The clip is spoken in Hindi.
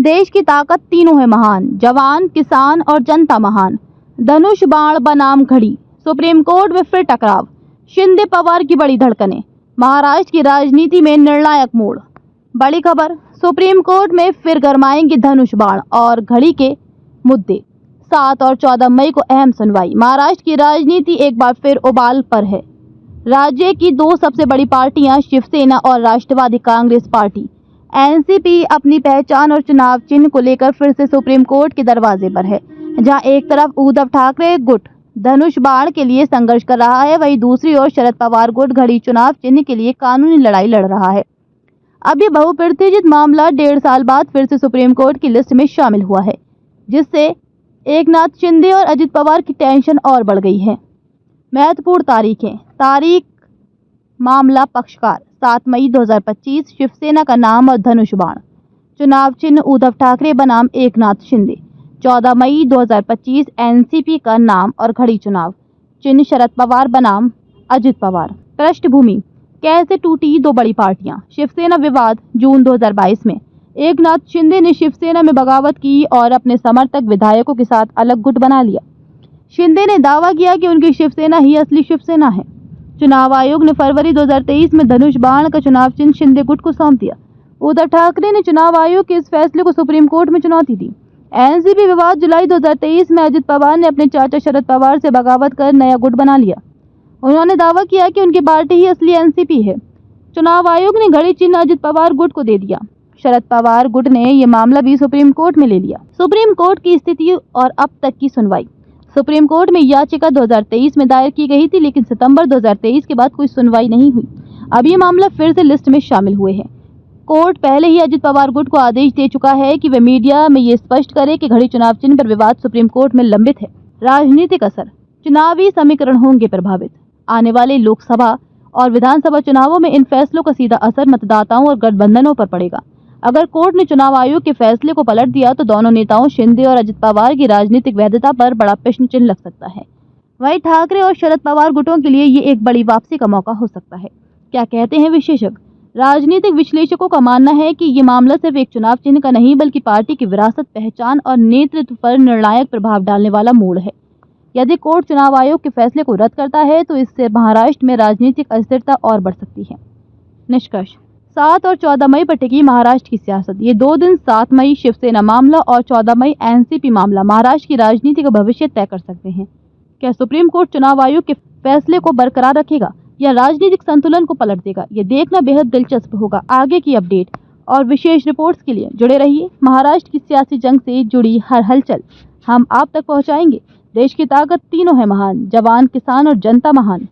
देश की ताकत तीनों है महान, जवान, किसान और जनता महान। धनुष बाण बनाम घड़ी, सुप्रीम कोर्ट में फिर टकराव। शिंदे पवार की बड़ी धड़कनें, महाराष्ट्र की राजनीति में निर्णायक मोड़। बड़ी खबर, सुप्रीम कोर्ट में फिर गरमाएंगे धनुष बाण और घड़ी के मुद्दे। 7 और 14 मई को अहम सुनवाई। महाराष्ट्र की राजनीति एक बार फिर उबाल पर है। राज्य की दो सबसे बड़ी पार्टियां शिवसेना और राष्ट्रवादी कांग्रेस पार्टी एनसीपी अपनी पहचान और चुनाव चिन्ह को लेकर फिर से सुप्रीम कोर्ट के दरवाजे पर है। जहां एक तरफ उद्धव ठाकरे गुट धनुष बाण के लिए संघर्ष कर रहा है, वहीं दूसरी ओर शरद पवार गुट घड़ी चुनाव चिन्ह के लिए कानूनी लड़ाई लड़ रहा है। अब ये बहुप्रतीक्षित मामला 1.5 साल बाद फिर से सुप्रीम कोर्ट की लिस्ट में शामिल हुआ है, जिससे एकनाथ शिंदे और अजित पवार की टेंशन और बढ़ गई है। महत्वपूर्ण तारीख मामला पक्षकार 7 मई 2025, शिवसेना का नाम और धनुष बाण, चुनाव चिन्ह उद्धव ठाकरे बनाम एकनाथ शिंदे। 14 मई 2025, एनसीपी का नाम और घड़ी चुनाव चिन्ह शरद पवार बनाम अजित पवार। पृष्ठभूमि, कैसे टूटी दो बड़ी पार्टियां। शिवसेना विवाद, जून 2022 में एकनाथ शिंदे ने शिवसेना में बगावत की और अपने समर्थक विधायकों के साथ अलग गुट बना लिया। शिंदे ने दावा किया कि उनकी शिवसेना ही असली शिवसेना है। चुनाव आयोग ने फरवरी 2023 में धनुष बाण का चुनाव चिन्ह शिंदे गुट को सौंप दिया। उद्धव ठाकरे ने चुनाव आयोग के इस फैसले को सुप्रीम कोर्ट में चुनौती दी। एनसीपी विवाद, जुलाई 2023 में अजित पवार ने अपने चाचा शरद पवार से बगावत कर नया गुट बना लिया। उन्होंने दावा किया कि उनकी पार्टी ही असली एनसीपी है। चुनाव आयोग ने घड़ी चिन्ह अजित पवार गुट को दे दिया। शरद पवार गुट ने यह मामला भी सुप्रीम कोर्ट में ले लिया। सुप्रीम कोर्ट की स्थिति और अब तक की सुनवाई। सुप्रीम कोर्ट में याचिका 2023 में दायर की गई थी, लेकिन सितंबर 2023 के बाद कोई सुनवाई नहीं हुई। अब ये मामला फिर से लिस्ट में शामिल हुए हैं। कोर्ट पहले ही अजित पवार गुट को आदेश दे चुका है कि वे मीडिया में ये स्पष्ट करे कि घड़ी चुनाव चिन्ह पर विवाद सुप्रीम कोर्ट में लंबित है। राजनीतिक असर, चुनावी समीकरण होंगे प्रभावित। आने वाले लोकसभा और विधानसभा चुनावों में इन फैसलों का सीधा असर मतदाताओं और गठबंधनों पर पड़ेगा। अगर कोर्ट ने चुनाव आयोग के फैसले को पलट दिया तो दोनों नेताओं शिंदे और अजित पवार की राजनीतिक वैधता पर बड़ा प्रश्न चिन्ह लग सकता है। वहीं ठाकरे और शरद पवार गुटों के लिए ये एक बड़ी वापसी का मौका हो सकता है। क्या कहते हैं विशेषज्ञ। राजनीतिक विश्लेषकों का मानना है कि ये मामला सिर्फ एक चुनाव चिन्ह का नहीं, बल्कि पार्टी की विरासत, पहचान और नेतृत्व पर निर्णायक प्रभाव डालने वाला मोड़ है। यदि कोर्ट चुनाव आयोग के फैसले को रद्द करता है तो इससे महाराष्ट्र में राजनीतिक अस्थिरता और बढ़ सकती है। निष्कर्ष, 7 और 14 मई पर टिकी महाराष्ट्र की सियासत। ये 2 दिन 7 मई शिवसेना मामला और 14 मई एनसीपी मामला महाराष्ट्र की राजनीति का भविष्य तय कर सकते हैं। क्या सुप्रीम कोर्ट चुनाव आयोग के फैसले को बरकरार रखेगा या राजनीतिक संतुलन को पलट देगा, ये देखना बेहद दिलचस्प होगा। आगे की अपडेट और विशेष रिपोर्ट्स के लिए जुड़े रहिए। महाराष्ट्र की सियासी जंग से जुड़ी हर हलचल हम आप तक पहुंचाएंगे। देश की ताकत तीनों है महान, जवान, किसान और जनता महान।